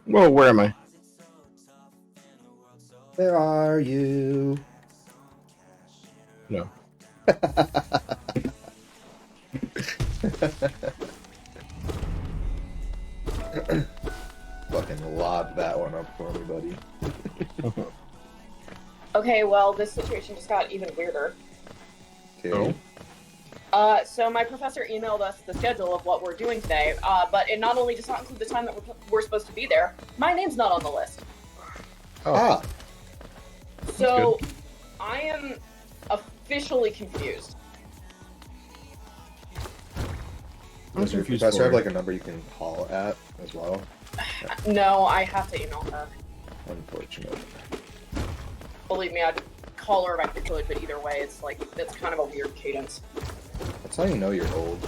Whoa, where am I? Where are you? No. Fucking lob that one up for me, buddy. Okay, well, this situation just got even weirder. Okay. So my professor emailed us the schedule of what we're doing today, but it not only does not include the time that we're supposed to be there, my name's not on the list. Oh. Ah, So I am officially confused. does your confused professor for have you. like a number you can call at as well? No, I have to email her. Unfortunate. Believe me, I'd call her if I could, but either way, it's kind of a weird cadence. That's how you know you're old.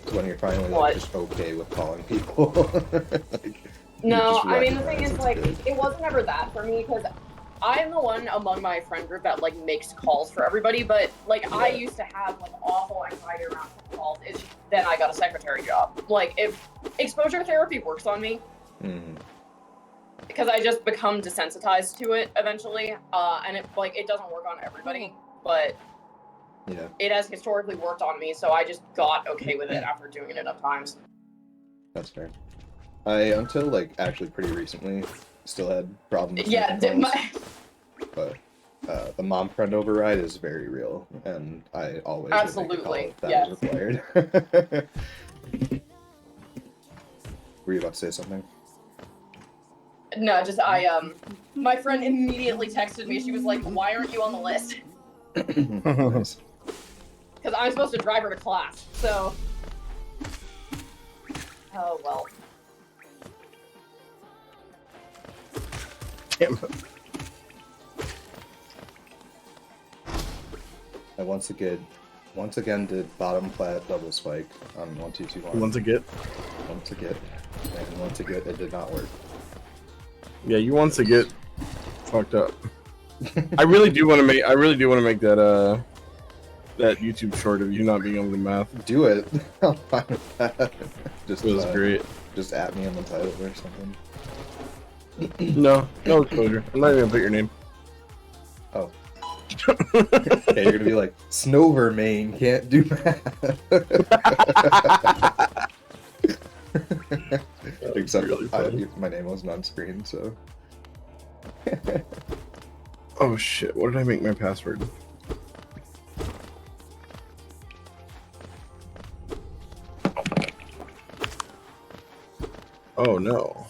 It's when you're finally What? like just okay with calling people. Like, you No, just I mean, the thing recognize is, it's like, good. it wasn't ever that for me, because I'm the one among my friend group that, like, makes calls for everybody, but, like, I Yeah. used to have, like, awful anxiety around calls. Then I got a secretary job. Like, if exposure therapy works on me, Mhm. because I just become desensitized to it eventually, and it doesn't work on everybody, but Yeah, it has historically worked on me, so I just got okay with it after doing it enough times. that's fair. I, until like actually pretty recently, still had problems with Yeah, making calls, but the mom friend override is very real, and I always would make a call Absolutely, if that yes. was required. Were you about to say something? No, just my friend immediately texted me. She was like, "Why aren't you on the list?" Nice. Because I'm supposed to drive her to class. So, oh well. Damn. I once again did bottom flat double spike on 1-2-2-1. Once again. And once again it did not work. Yeah, you once again fucked up. I really do want to make that that YouTube short of you not being able to math. Do it. I'll find that. Just It was great. Just at me in the title or something. No exposure. I'm not even gonna put your name. Oh. Okay, you're gonna be like, Snover main can't do math. Except really my name wasn't on screen, so. Oh shit! What did I make my password? Oh no.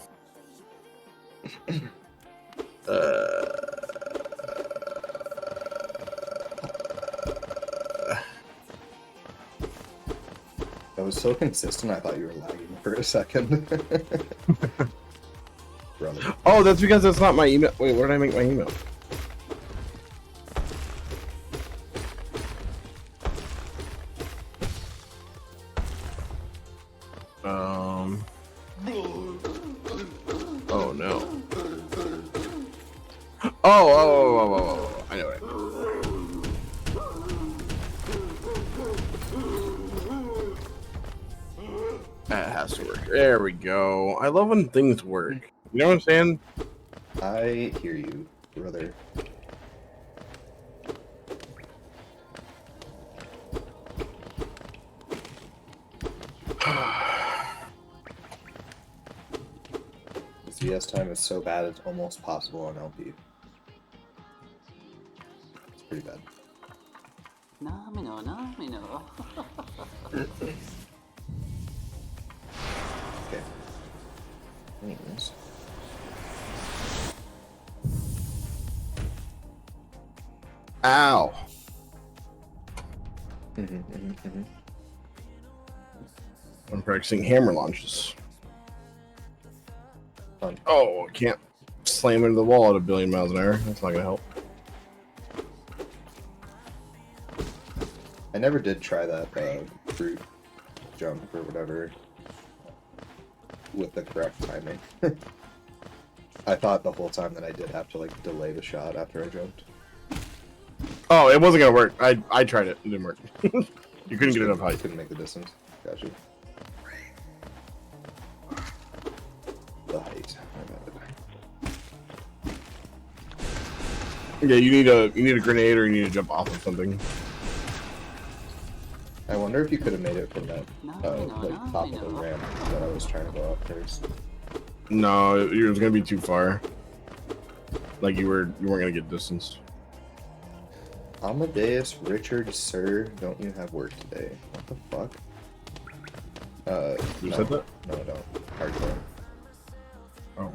That was so consistent, I thought you were lagging for a second. Brother. Oh, that's because that's not my email. Wait, what did I make my email? Oh no. Oh, I know it. That has to work. There we go. I love when things work. You know what I'm saying? I hear you, brother. This VS time is so bad it's almost possible on LP. It's pretty bad. Namino. Okay. Anyways. Ow. I'm practicing hammer launches. Fun. Oh, I can't slam into the wall at 1,000,000,000 miles an hour. That's not gonna help. I never did try that fruit jump or whatever with the correct timing. I thought the whole time that I did have to like delay the shot after I jumped. Oh, it wasn't gonna work. I tried it. It didn't work. You couldn't get enough height. Couldn't make the distance. Gotcha. The height. My Yeah, you need a grenade or you need to jump off of something. I wonder if you could have made it from that like top of the ramp that I was trying to go up first. No, it was gonna be too far. Like you weren't gonna get distance. Amadeus Richard, sir, don't you have work today? What the fuck? You no, said that? No, I don't. Hardcore. Oh.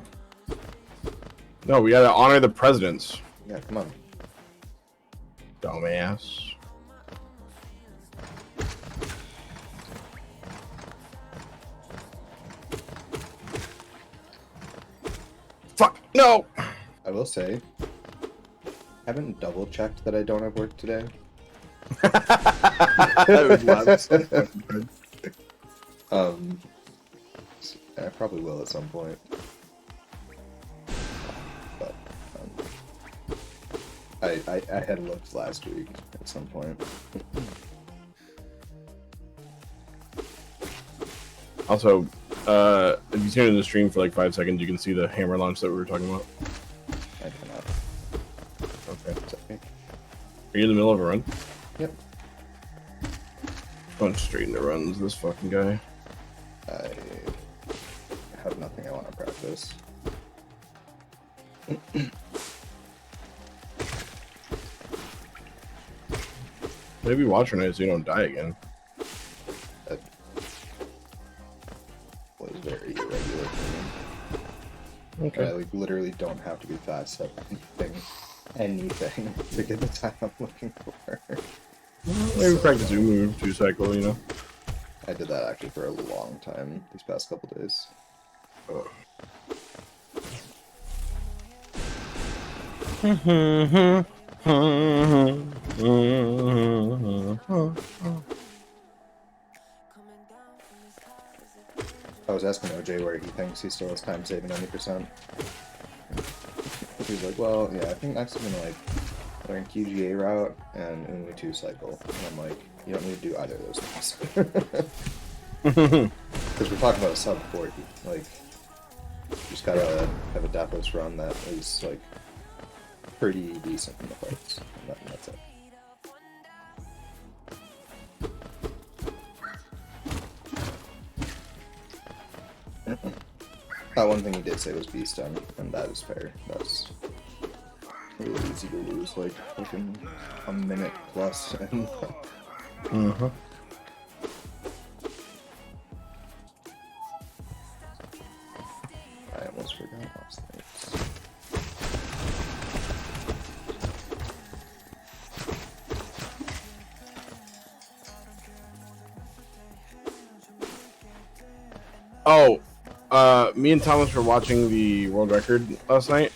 No, we gotta honor the presidents. Yeah, come on. Dumbass. Fuck! No! I will say, haven't double checked that I don't have work today. That was last. I probably will at some point. But I had looked last week at some point. Also, if you tune in the stream for like 5 seconds, you can see the hammer launch that we were talking about. I cannot. Okay. It's okay. Are you in the middle of a run? Yep. Going straight into runs, this fucking guy. I have nothing I want to practice. Maybe watch her so you don't die again. That was very irregular for me. Okay. I like, literally don't have to be fast at anything to get the time I'm looking for. Maybe practice your move 2 cycle, you know? I did that actually for a long time these past couple days. Oh. I was asking OJ where he thinks he still has time saving 90%. He's like, well, yeah, I think next I'm gonna like learn QGA route and only 2 cycle. And I'm like, you don't need to do either of those things. Because we're talking about a sub 40. Like, you just gotta have a Deathos run that is like pretty decent in the fights. And that's it. That one thing he did say was beast down, and that is fair. That's really easy to lose, like fucking a minute plus. And I almost forgot last night. Oh, me and Thomas were watching the world record last night.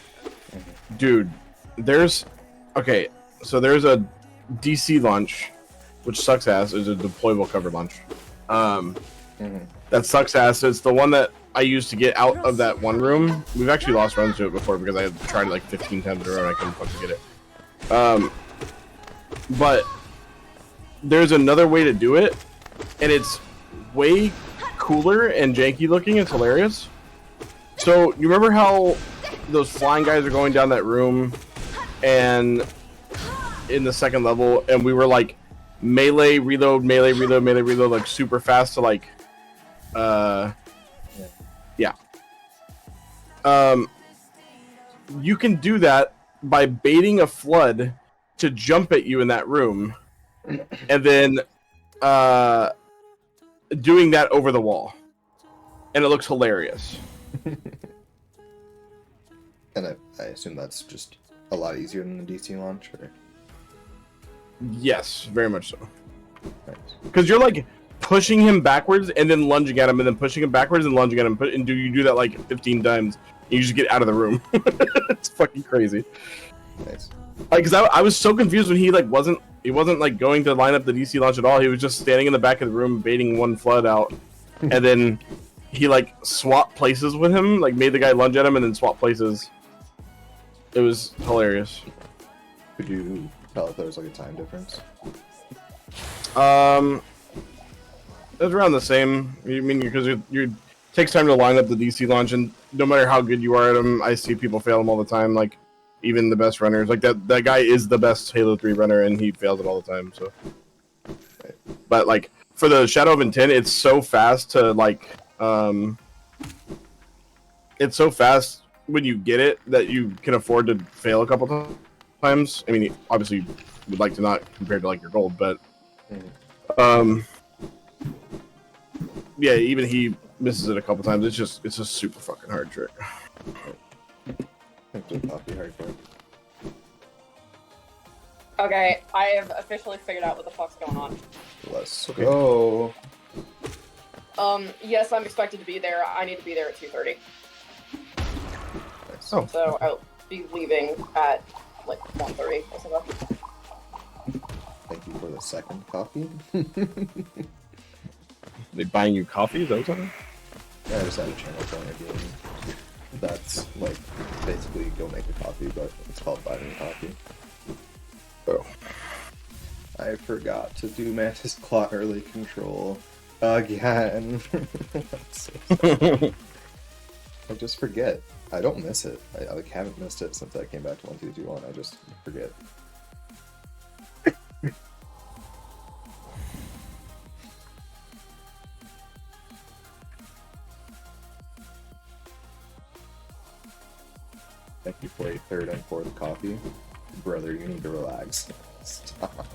Dude, there's a DC launch, which sucks ass. Is a deployable cover launch. That sucks ass. It's the one that I used to get out of that one room. We've actually lost runs to it before because I had tried it like 15 times in a row and I couldn't fucking get it. But there's another way to do it, and it's way cooler and janky looking. It's hilarious. So you remember how those flying guys are going down that room and in the second level, and we were like melee reload like super fast to like you can do that by baiting a flood to jump at you in that room and then doing that over the wall, and it looks hilarious. And I assume that's just a lot easier than the DC launch, or? Yes, very much so. Nice. Because you're like pushing him backwards and then lunging at him, and then pushing him backwards and lunging at him, and you do that like 15 times, and you just get out of the room. It's fucking crazy. Nice. Like, cause I was so confused when he wasn't like going to line up the DC launch at all. He was just standing in the back of the room baiting one flood out, and then he like swapped places with him, like made the guy lunge at him and then swap places. It was hilarious. Could you tell if there was like a time difference? It was around the same. I mean, because it takes time to line up the DC launch, and no matter how good you are at them, I see people fail them all the time. Like, Even the best runners, like that guy is the best Halo 3 runner, and he fails it all the time. So, but like for the Shadow of Intent, it's so fast to like, it's so fast when you get it that you can afford to fail a couple times. I mean, obviously, you would like to not compared to like your gold, but yeah, even he misses it a couple times. It's a super fucking hard trick. Okay, I have officially figured out what the fuck's going on. Let's go. Yes, I'm expected to be there. I need to be there at 2:30. Nice. Oh. So I'll be leaving at like 1:30 or something. Thank you for the second coffee. They buying you coffee? Is that what's happening? I just had a channel playing a game that's like basically go make a coffee, but it's called Buy Me Coffee. Oh. I forgot to do Mantis Claw early control again. I just forget. I don't miss it. I like haven't missed it since I came back to 1221. I just forget. Thank you for a third and fourth coffee. Brother, you need to relax. Stop.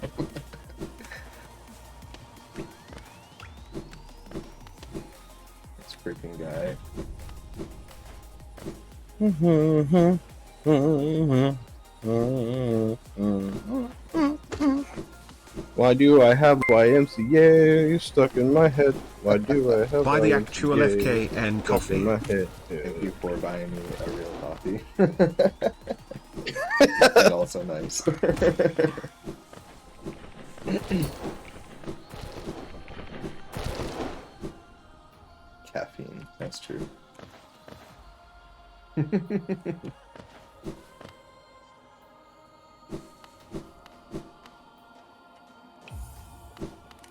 This freaking guy. Why do I have YMCA stuck in my head? Why do I have Buy the YMCA actual FKN stuck coffee. in my head? Thank you for buying me a real coffee. And also nice. Caffeine, that's true.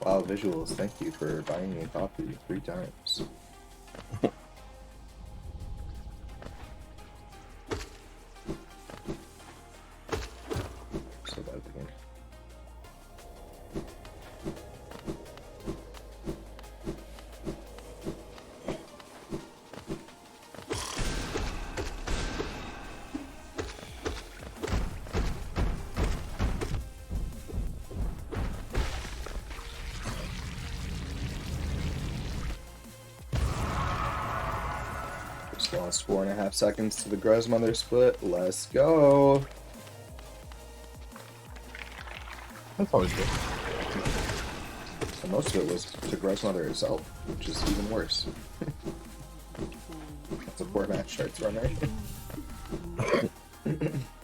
Wow, visuals, thank you for buying me a coffee 3 times. So bad at the game. Just lost 4.5 seconds to the Grozmother split. Let's go. That's always good. And most of it was to Grozmother herself, which is even worse. That's a poor match charts runner.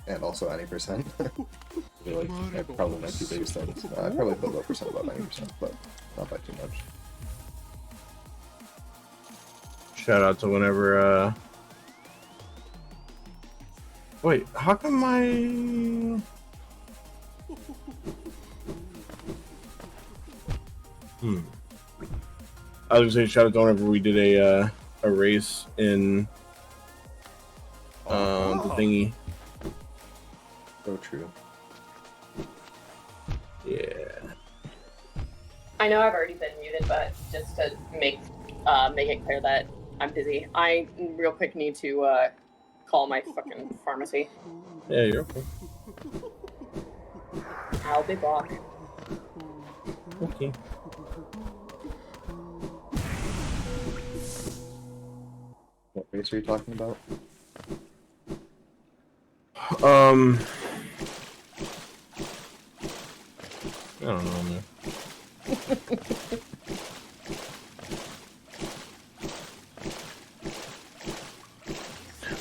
And also 90%. I feel like probably my 2 biggest things. I probably put low percent about 90%, but not by too much. Shout out to whenever, Wait, how come my... I was gonna say shout out to whenever we did a race in the thingy. So true. Yeah. I know I've already been muted, but just to make it clear that I'm busy, I real quick need to call my fucking pharmacy. Yeah, you're okay. I'll be back. Okay. What race are you talking about? I don't know, man.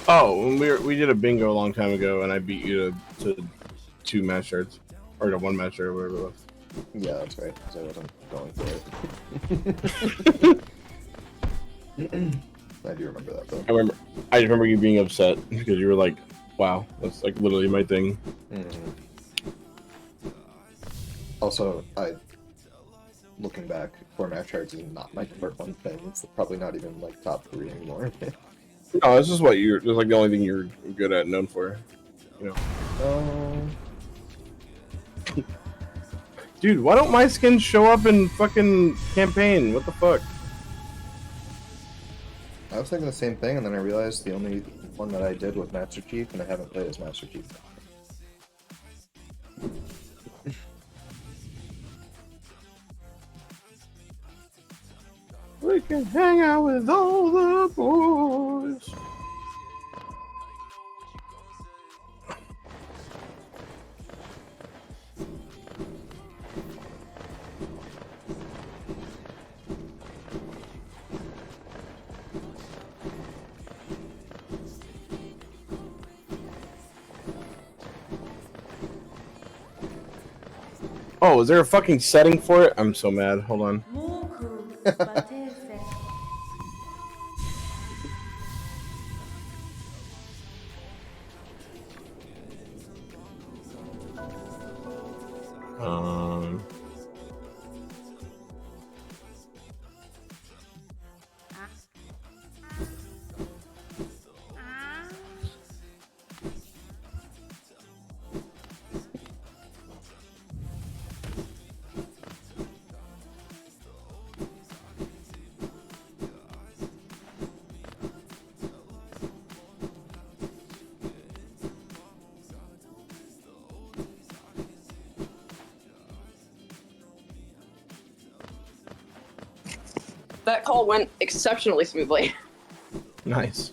Oh, when we did a bingo a long time ago, and I beat you to 2 match shards, or to 1 match shard, or whatever it was. Yeah, that's right, because I wasn't going for it. I do remember that, though. I remember you being upset because you were like, "Wow, that's like literally my thing." Mm-hmm. Also, looking back, format charts is not my number 1 thing. It's probably not even like top 3 anymore. No, this is what it's like the only thing you're good at, known for. you know. Oh. Dude, why don't my skins show up in fucking campaign? What the fuck? I was thinking the same thing, and then I realized the only one that I did was Master Chief, and I haven't played as Master Chief. We can hang out with all the boys. Oh, is there a fucking setting for it? I'm so mad. Hold on. Um. That call went exceptionally smoothly. Nice.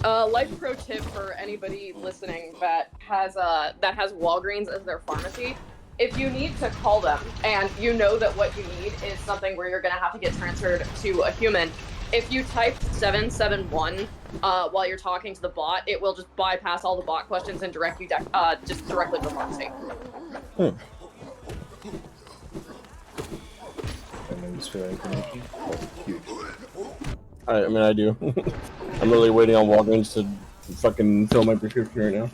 Life pro tip for anybody listening that has Walgreens as their pharmacy: if you need to call them and you know that what you need is something where you're gonna have to get transferred to a human, if you type 771 while you're talking to the bot, it will just bypass all the bot questions and direct you just directly to the pharmacy. And then just feeling information. Oh, huge. I mean, I do. I'm really waiting on Walgreens to fucking fill my prescription right now.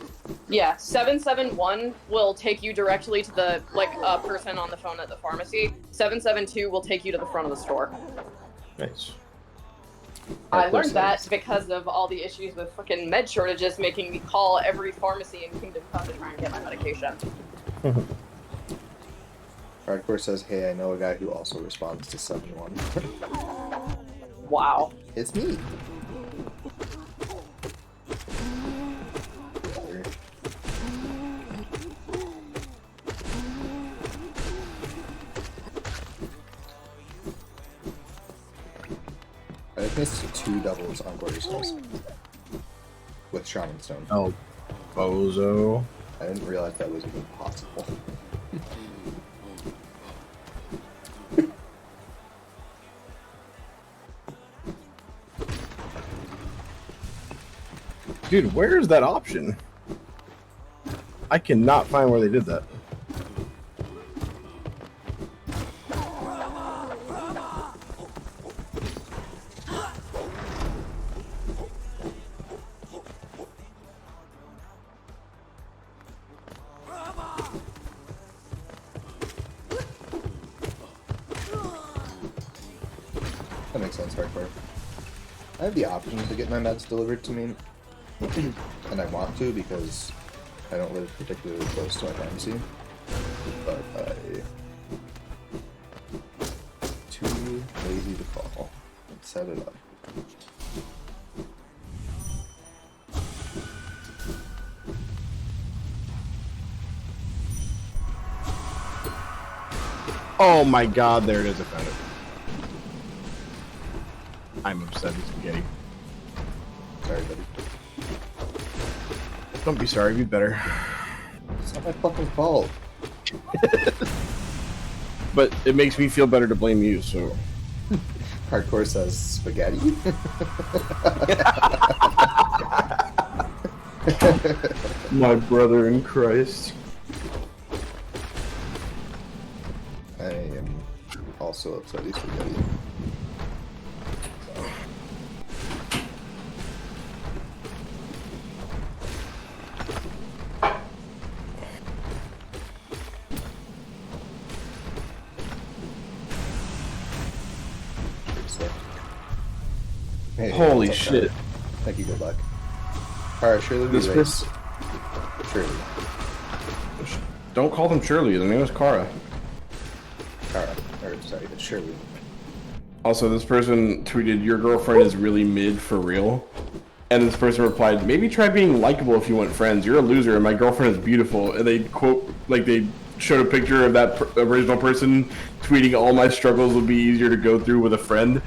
Yeah, 771 will take you directly to the person on the phone at the pharmacy. 772 will take you to the front of the store. Nice. I learned that because of all the issues with fucking med shortages, making me call every pharmacy in Kingdom Come to try and get my medication. Hardcore says, "Hey, I know a guy who also responds to 71." Wow. It's me. I missed 2 doubles on Glorious Souls with Shaman Stone. Oh, bozo. I didn't realize that was even possible. Dude, where is that option? I cannot find where they did that. That makes sense, Hardcore. I have the option to get my meds delivered to me, and I want to because I don't live particularly close to my pharmacy, but I'm too lazy to call and set it up. Oh my god, there it is, I found it. I'm upset with spaghetti. Sorry, buddy. Don't be sorry, be better. It's not my fucking fault. But it makes me feel better to blame you, so... Hardcore says spaghetti. My brother in Christ. I am also upset he's spaghetti. Hey, Holy what's up, shit. guy? Thank you, good luck. Alright, surely we This race. Shirley. Don't call them Shirley. Their name is Kara. Kara. Or, sorry, it's Shirley. Also, this person tweeted, "Your girlfriend is really mid for real." And this person replied, "Maybe try being likable if you want friends. You're a loser, and my girlfriend is beautiful." And they quote, like they showed a picture of that original person tweeting, "All my struggles would be easier to go through with a friend."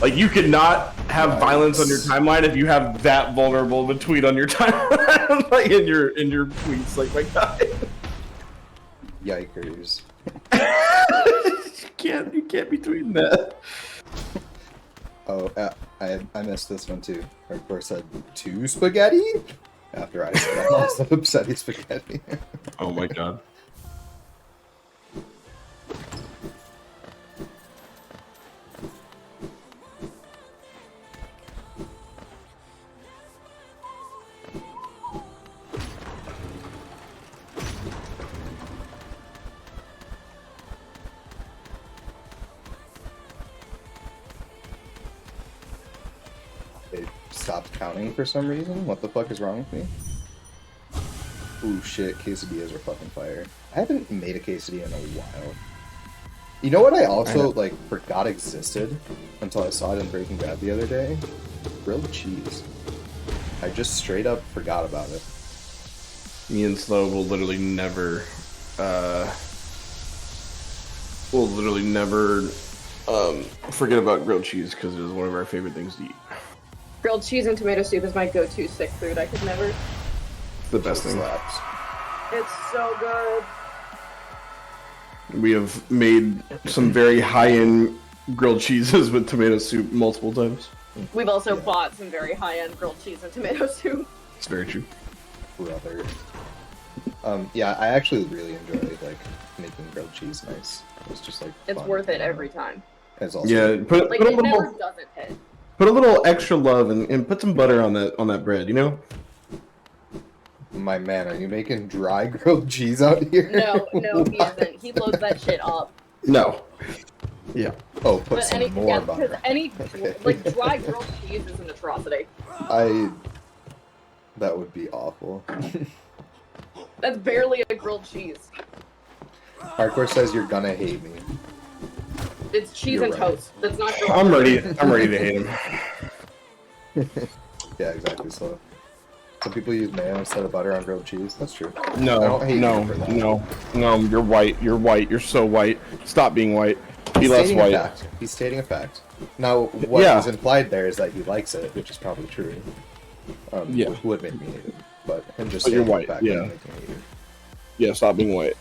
Like, you could not have violence on your timeline if you have that vulnerable of a tweet on your timeline, like in your tweets. Like, my God. Yikers. You can't be tweeting that. Oh, I missed this one too. Of course, said 2 spaghetti after I said I lost the upsetty spaghetti. Oh my God. They stopped counting for some reason. What the fuck is wrong with me? Ooh, shit, quesadillas are fucking fire. I haven't made a quesadilla in a while. You know what I also, like, forgot existed until I saw it in Breaking Bad the other day? Grilled cheese. I just straight up forgot about it. Me and Slow will literally never, forget about grilled cheese because it is one of our favorite things to eat. Grilled cheese and tomato soup is my go-to sick food. I could never. It's the best thing. Slaps. It's so good. We have made some very high-end grilled cheeses with tomato soup multiple times. We've also bought some very high-end grilled cheese and tomato soup. It's very true. Brother. Yeah, I actually really enjoy, like, making grilled cheese nice. It's just, like, It's fun. worth it every time. It's also Yeah, put Like, a it never little doesn't hit. put a little extra love and put some butter on that bread. You know. My man, are you making dry grilled cheese out here? No, he isn't. He loads that shit up. No. Yeah. Oh, put some more butter. Because any like dry grilled cheese is an atrocity. That would be awful. That's barely a grilled cheese. Hardcore says you're gonna hate me. It's cheese You're and right. toast. That's not grilled I'm cheese. ready to hate him. Yeah, exactly. So, some people use mayo instead of butter on grilled cheese. That's true. I No, don't hate no, you for that. no. You're white. You're white. You're so white. Stop being white. Be less stating white. a fact. He's stating a fact. Now, what Yeah. is implied there is that he likes it, which is probably true. Yeah. Which would make me hate it. But him just But you're stating white, the fact yeah. doesn't make me hate it. Yeah, stop being white.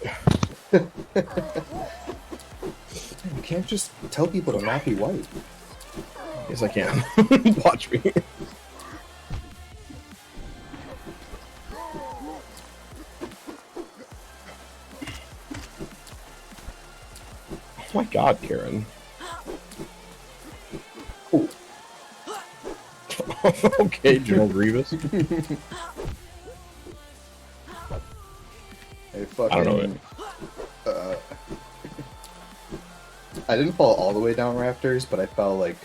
You can't just tell people to not be white. Yes, I can. Watch me. Oh my God, Karen. Ooh. Okay, General Grievous. Hey, fucking, I don't know I didn't fall all the way down rafters, but I fell, like,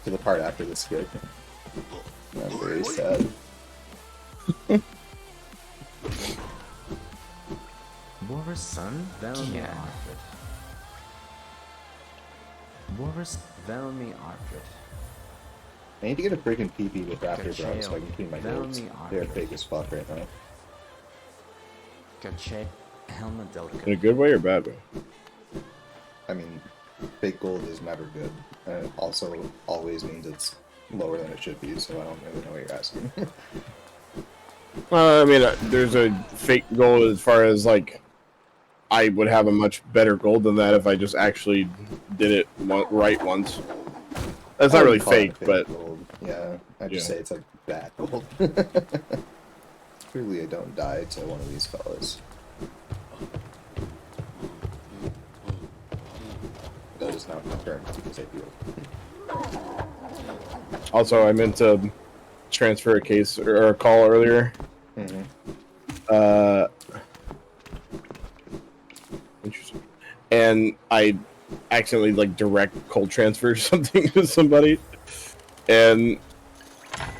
to the part after the skid. I'm very sad. Vår son velmi Arfred. Vår velmi Arfred. I need to get a freaking PP with Raptor Bro so I can clean my goats. They're big as fuck right now. Gache helma In a delicate. good way or bad way? I mean, fake gold is never good. And it also always means it's lower than it should be, so I don't really know what you're asking. I mean, there's a fake gold as far as, like, I would have a much better gold than that if I just actually did it right once. That's not really call it fake, but... gold. Yeah, I just Yeah. say it's like bad gold. Clearly I don't die to one of these fellas. That is not confirmed because I do. Also, I meant to transfer a case or a call earlier. Mm-hmm. Interesting. And I accidentally like direct cold transfer something to somebody, and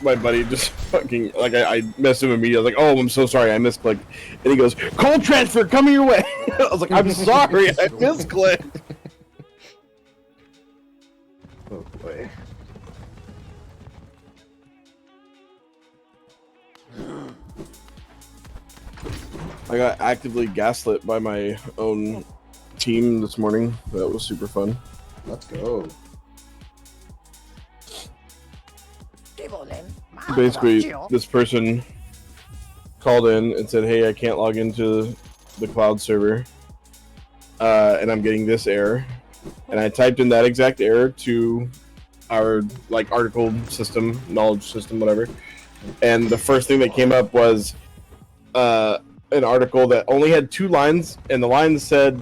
my buddy just fucking like I messaged him immediately. I was like, "Oh, I'm so sorry, I misclicked," and he goes, "Cold transfer coming your way." I was like, "I'm sorry, I misclicked." Oh boy. I got actively gaslit by my own team this morning. That was super fun. Let's go. Basically, this person called in and said, "Hey, I can't log into the cloud server, and I'm getting this error." And I typed in that exact error to our like article system, knowledge system, whatever. And the first thing that came up was an article that only had 2 lines, and the line said,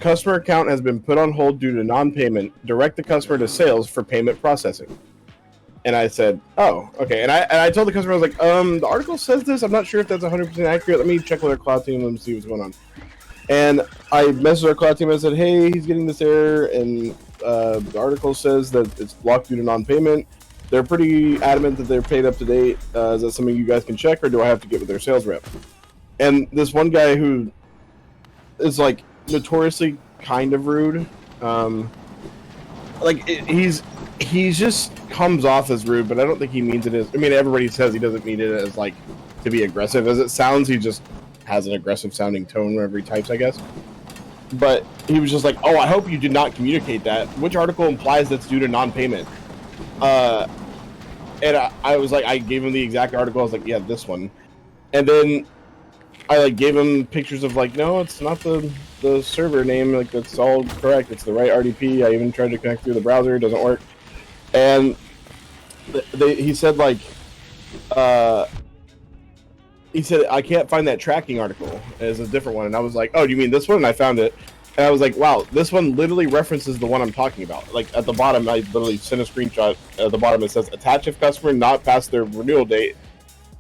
"Customer account has been put on hold due to non-payment. Direct the customer to sales for payment processing." And I said, "Oh, okay." And I told the customer, I was like, "The article says this. I'm not sure if that's 100% accurate. Let me check with our cloud team and see what's going on." And I messaged our cloud team. I said, "Hey, he's getting this error, and the article says that it's blocked due to non-payment. They're pretty adamant that they're paid up to date. Is that something you guys can check, or do I have to get with their sales rep?" And this one guy who is like notoriously kind of rude, he just comes off as rude, but I don't think he means it as. I mean, everybody says he doesn't mean it as like to be aggressive as it sounds. He just has an aggressive sounding tone whenever he types, I guess. But he was just like, "Oh, I hope you did not communicate that. Which article implies that's due to non-payment?" And I was like, I gave him the exact article. I was like, "Yeah, this one." And then I like gave him pictures of like, "No, it's not the server name. Like that's all correct. It's the right RDP. I even tried to connect through the browser. It doesn't work." And he said like, he said, "I can't find that tracking article. It's a different one." And I was like, "Oh, do you mean this one?" And I found it. And I was like, "Wow, this one literally references the one I'm talking about." Like at the bottom, I literally sent a screenshot. At the bottom, it says, "Attach if customer not past their renewal date.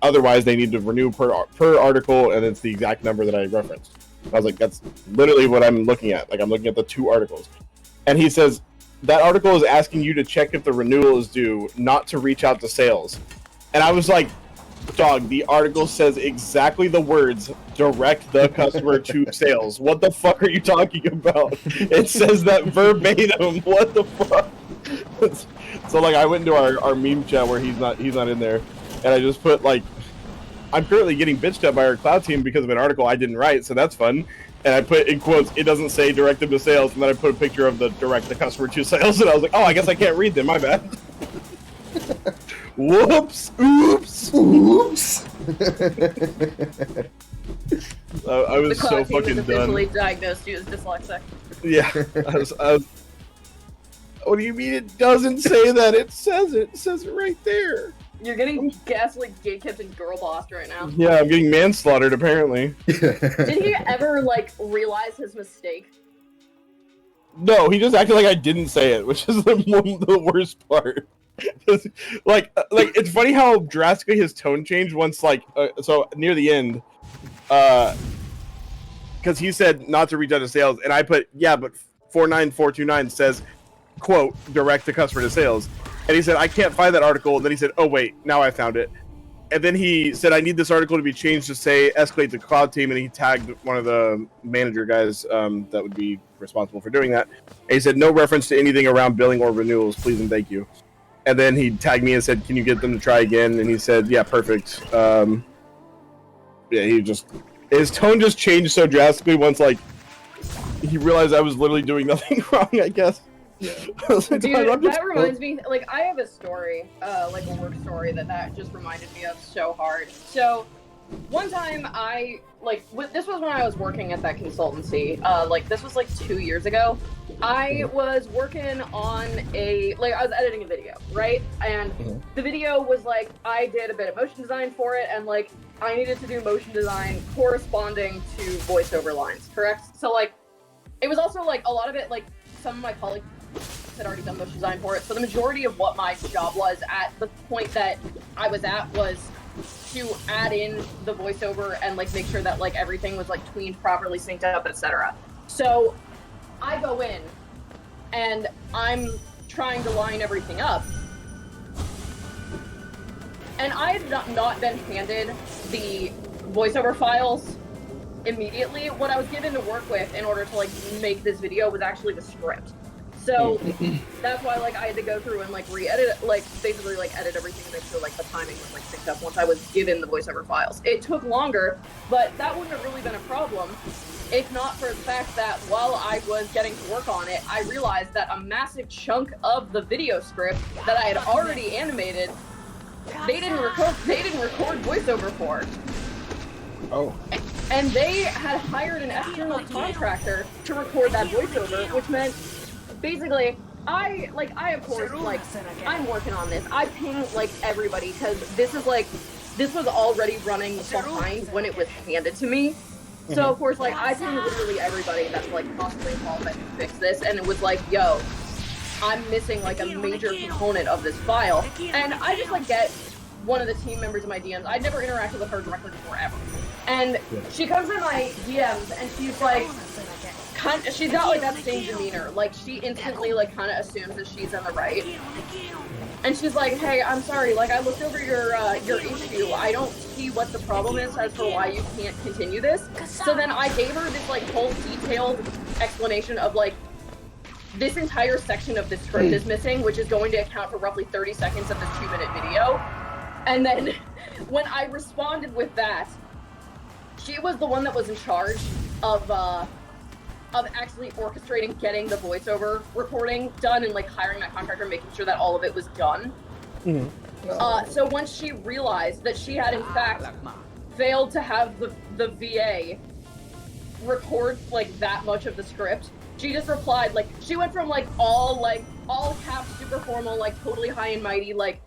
Otherwise, they need to renew per article," and it's the exact number that I referenced. I was like, "That's literally what I'm looking at. Like I'm looking at the 2 articles." And he says, "That article is asking you to check if the renewal is due, not to reach out to sales." And I was like, "Dog, the article says exactly the words, direct the customer to sales. What the fuck are you talking about? It says that verbatim. What the fuck?" So like I went into our meme chat where he's not in there, and I just put like, "I'm currently getting bitched at by our cloud team because of an article I didn't write, so that's fun." And I put in quotes, "It doesn't say direct them to sales," and then I put a picture of the direct the customer to sales, and I was like, "Oh, I guess I can't read them, my bad." Whoops! Oops! Oops! I was The so cloud team fucking has done. officially diagnosed you as dyslexic. Yeah. I was, what do you mean it doesn't say that? It says it. It says it right there. You're getting gaslit, gatekept, and girl bossed right now. Yeah, I'm getting manslaughtered apparently. Did he ever like realize his mistake? No, he just acted like I didn't say it, which is the worst part. like it's funny how drastically his tone changed once so near the end, because he said not to reach out to sales, and I put, "Yeah, but 49429 says, quote, direct the customer to sales." And he said, "I can't find that article." And then he said, "Oh wait, now I found it." And then he said, "I need this article to be changed to say escalate to cloud team," and he tagged one of the manager guys that would be responsible for doing that. And he said, "No reference to anything around billing or renewals, please and thank you." And then he tagged me and said, "Can you get them to try again?" And he said, "Yeah, perfect." Yeah, his tone just changed so drastically once like he realized I was literally doing nothing wrong, I guess. Yeah. Dude, that reminds me, like, I have a story, like a work story that just reminded me of so hard. So, one time this was when I was working at that consultancy, this was like 2 years ago. I was working on I was editing a video, right? And the video was like, I did a bit of motion design for it, and like, I needed to do motion design corresponding to voiceover lines, correct? So like, it was also like, a lot of it, like, some of my colleagues had already done motion design for it, so the majority of what my job was at the point that I was at was to add in the voiceover and like make sure that like everything was like tweened properly, synced up, etc. So I go in and I'm trying to line everything up, and I had not been handed the voiceover files immediately. What I was given to work with in order to like make this video was actually the script. So that's why like I had to go through and like re-edit it, like basically like edit everything to make sure like the timing was like synced up once I was given the voiceover files. It took longer, but that wouldn't have really been a problem if not for the fact that while I was getting to work on it, I realized that a massive chunk of the video script that I had already animated, they didn't record voiceover for. Oh. And they had hired an external contractor to record that voiceover, which meant basically I of course like I'm working on this. I ping like everybody because this was already running behind when it was handed to me. So of course like I pinged literally everybody that's like possibly involved that can fix this, and it was like, yo, I'm missing like a major component of this file. And I just like get one of the team members in my DMs. I'd never interacted with her directly before ever. And she comes in my DMs and she's like, she's got like that same demeanor. Like she instantly like kind of assumes that she's in the right. And she's like, hey, I'm sorry, like I looked over your issue. I don't see what the problem is as for why you can't continue this. So then I gave her this like whole detailed explanation of like, this entire section of the script is missing, which is going to account for roughly 30 seconds of this 2-minute video. And then when I responded with that, she was the one that was in charge of actually orchestrating getting the voiceover recording done and like hiring that contractor, making sure that all of it was done. So once she realized that she had in fact failed to have the VA record like that much of the script, she just replied like, she went from like all caps, super formal, like totally high and mighty, like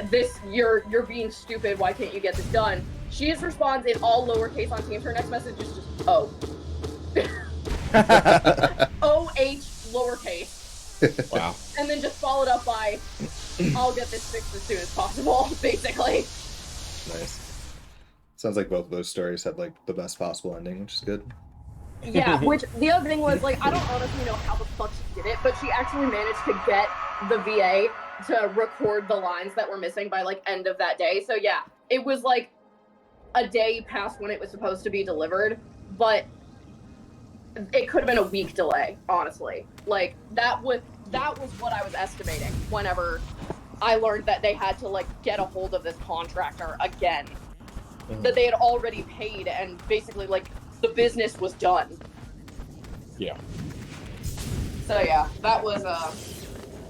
this, you're being stupid, why can't you get this done? She just responds in all lowercase on Teams. Her next message is just O. O-H lowercase. Wow. And then just followed up by, I'll get this fixed as soon as possible, basically. Nice. Sounds like both of those stories had like the best possible ending, which is good. Yeah, which the other thing was like, I don't honestly know how the fuck she did it, but she actually managed to get the VA to record the lines that were missing by like end of that day. So yeah, it was like a day past when it was supposed to be delivered, but it could have been a week delay, honestly. Like that was what I was estimating whenever I learned that they had to like get a hold of this contractor again. That they had already paid and basically like the business was done. Yeah. So yeah, that was a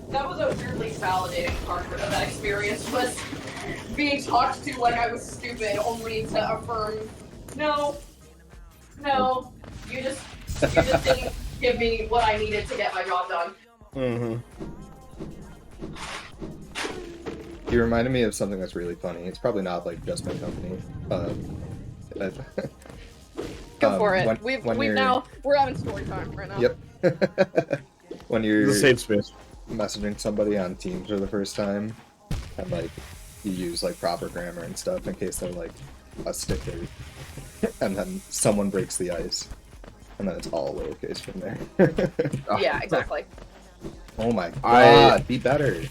weirdly validating part of that experience, was being talked to like I was stupid, only to affirm, no, you just didn't give me what I needed to get my job done. You reminded me of something that's really funny. It's probably not like just my company. Go for it. We're having story time right now. Yep. When you're The safe space. messaging somebody on Teams for the first time, and like you use like proper grammar and stuff in case they're like a sticker, and then someone breaks the ice, and then it's all lowercase from there. Yeah, exactly. Oh my god, be better.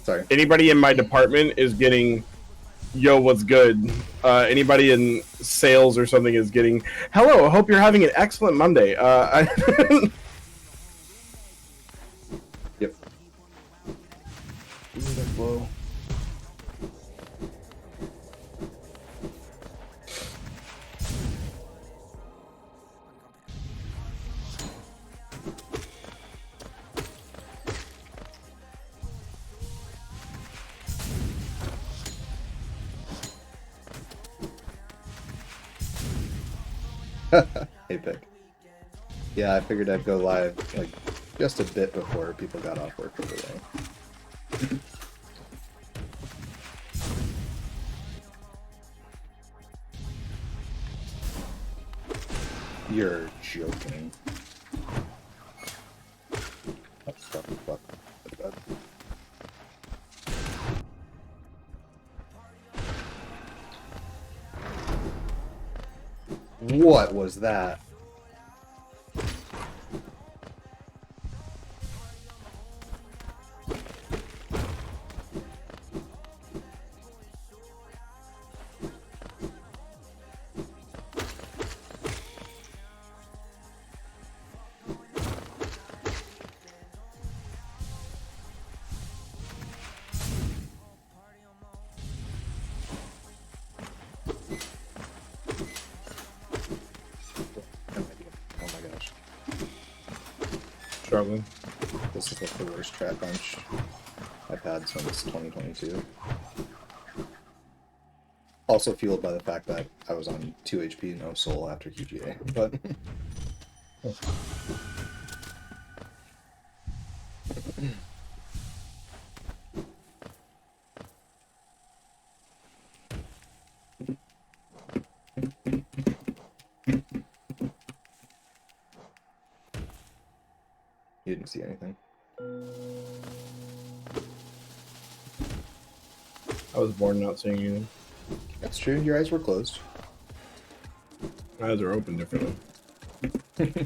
Sorry. Anybody in my department is getting, yo, what's good? Anybody in sales or something is getting, hello, I hope you're having an excellent Monday. Yep. Whoa. Hey, Pick. Yeah, I figured I'd go live like just a bit before people got off work for the day. You're joking. That's fucking fuck. What was that? struggling. This is like the worst trap bunch I've had since 2022. Also fueled by the fact that I was on 2 HP, no soul after QGA, but... You didn't see anything. I was born not seeing anything. That's true, your eyes were closed. My eyes are open differently. I don't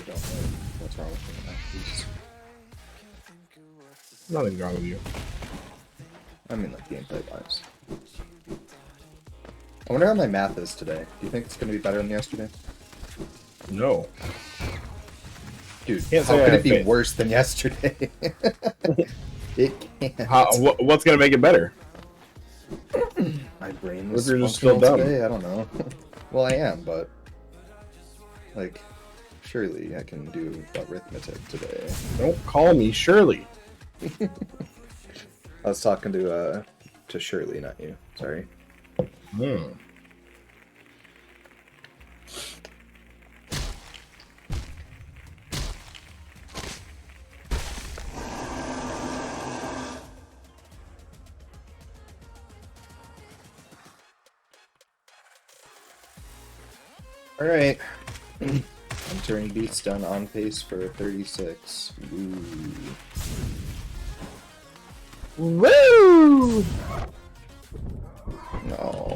know what's wrong with me now. Nothing's wrong with you. I mean, like, gameplay wise. I wonder how my math is today. Do you think it's going to be better than yesterday? No. Dude, Can't how say I could have it be faith. worse than yesterday? It can't. What's gonna make it better? My brain What was if you're just still functional dumb? today? I don't know. Well, I am, but... Like, surely I can do arithmetic today. Don't call me Shirley. I was talking to Shirley, not you. Sorry. Hmm. Alright. Entering beats done on pace for 36. Ooh. Woo! No.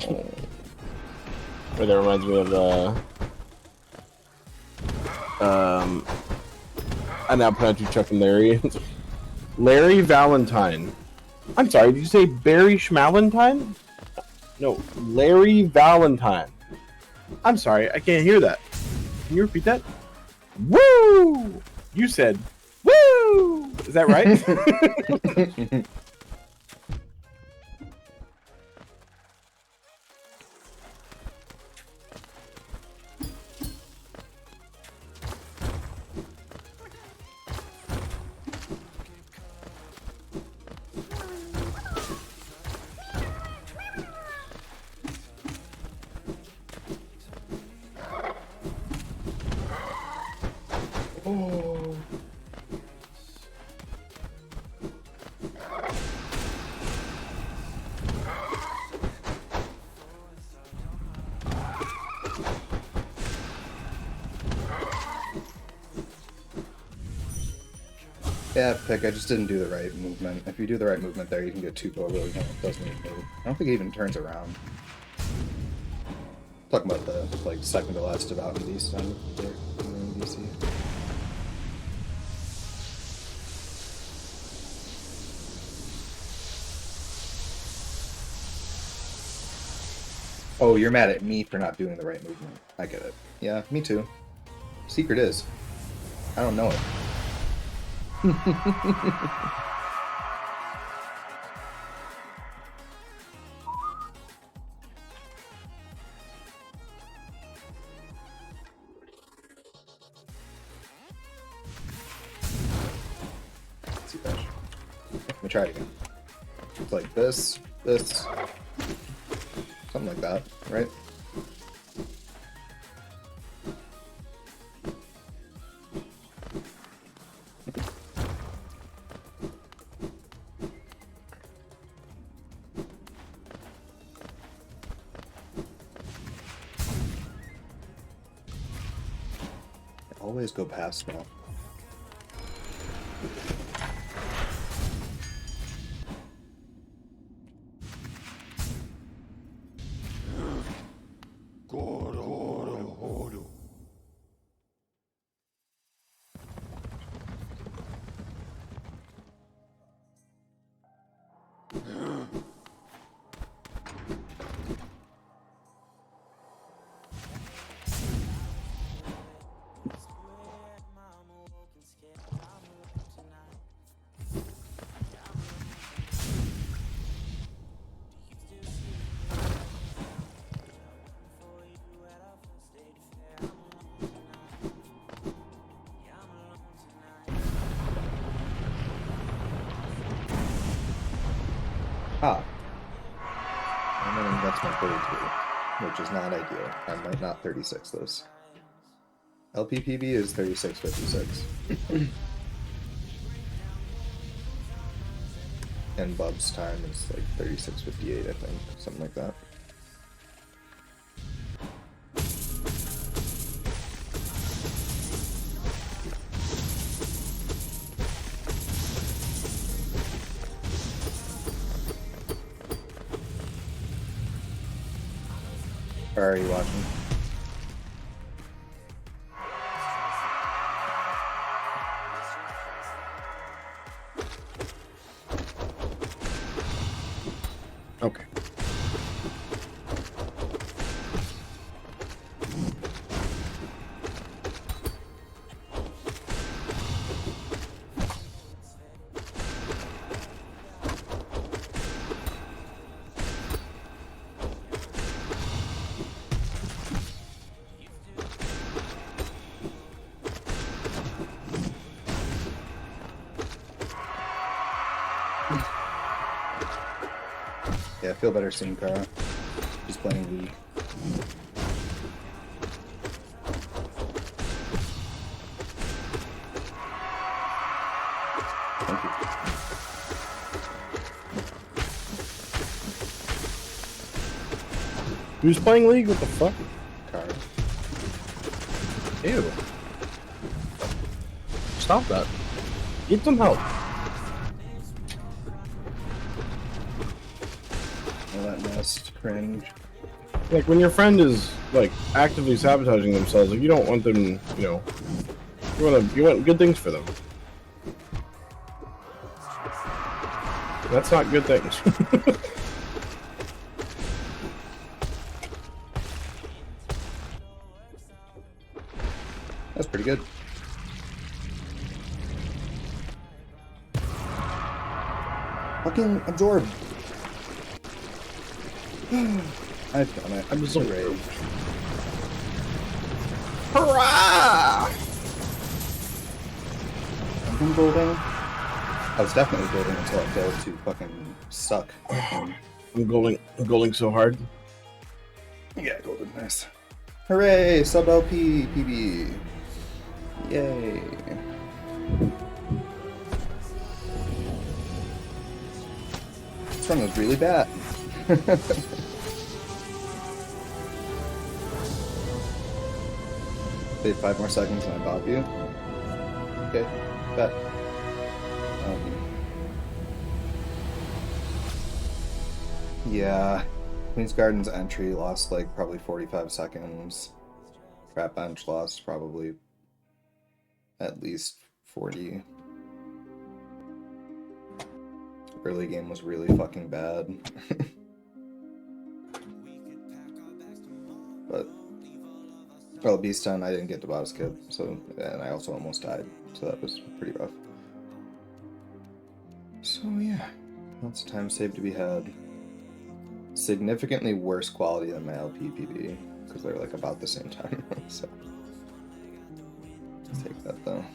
Wait, that reminds me of I now pronounce you Chuck and Larry. Larry Valentine. I'm sorry, did you say Barry Schmalentine? No, Larry Valentine. I'm sorry, I can't hear that. Can you repeat that? Woo! You said woo! Is that right? Oh. Yeah, Pick, I just didn't do the right movement. If you do the right movement there, you can get 2 Bogo, it doesn't even move. I don't think it even turns around. Talking about the, like, second to last of out in Beast on there in DC. Oh, you're mad at me for not doing the right movement. I get it. Yeah, me too. Secret is, I don't know it. Let's see that. Let me try it again. It's like this, this, something like that, right? Always go past now. 132, which is not ideal. I might not 36 this. LPPB is 36.56. And Bub's time is like 36.58, I think. Something like that. Or are you watching? Okay. Yeah, I feel better seeing Kara. She's playing League. Thank you. Who's playing League? What the fuck? Kara. Ew. Stop that. Get some help. All that nest cringe. Like, when your friend is, like, actively sabotaging themselves, like, you don't want them, you know... You want good things for them. That's not good things. That's pretty good. Fucking absorb. I've done it. I'm so Hooray. Hurrah! I'm building. I was definitely building until I failed to fucking suck. I'm going so hard. Yeah, golden, nice. Hooray! Sub LP PB. Yay. This run was really bad. Save 5 more seconds and I bop you. Okay, bet. Yeah, Queen's Garden's entry lost like probably 45 seconds. Trap Bench lost probably at least 40. Early game was really fucking bad. But well, Beast 10 I didn't get to bottom skip, so and I also almost died, so that was pretty rough. So yeah, lots of time saved to be had. Significantly worse quality than my LPPB, because they're like about the same time. So let's take that though.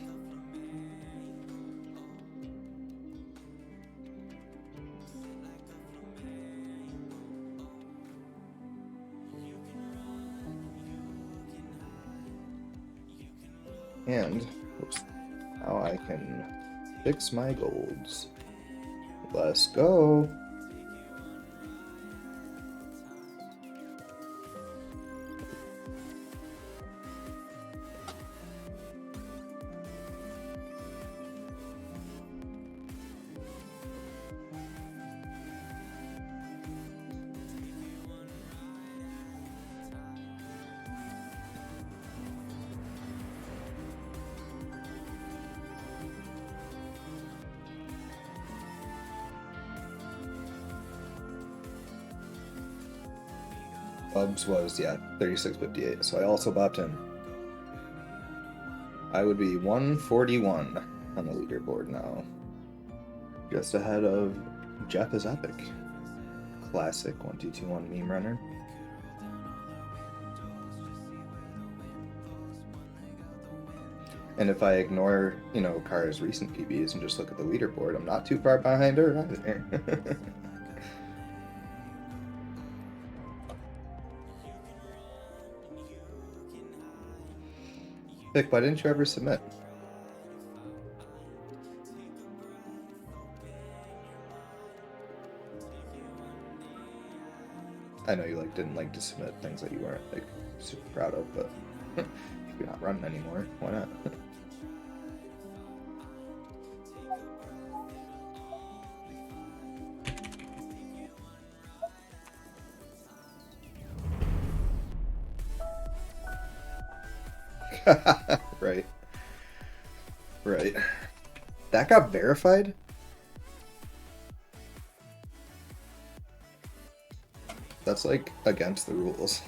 And oops, now I can fix my golds. Let's go. Bubs was, yeah, 36.58, so I also bopped him. I would be 141 on the leaderboard now. Just ahead of Jeff is Epic. Classic 1221 meme runner. And if I ignore, you know, Kara's recent PBs and just look at the leaderboard, I'm not too far behind her either. Vic, why didn't you ever submit? I know you like didn't like to submit things that you weren't like super proud of, but if you're not running anymore, why not? Right. Right. That got verified? That's like against the rules.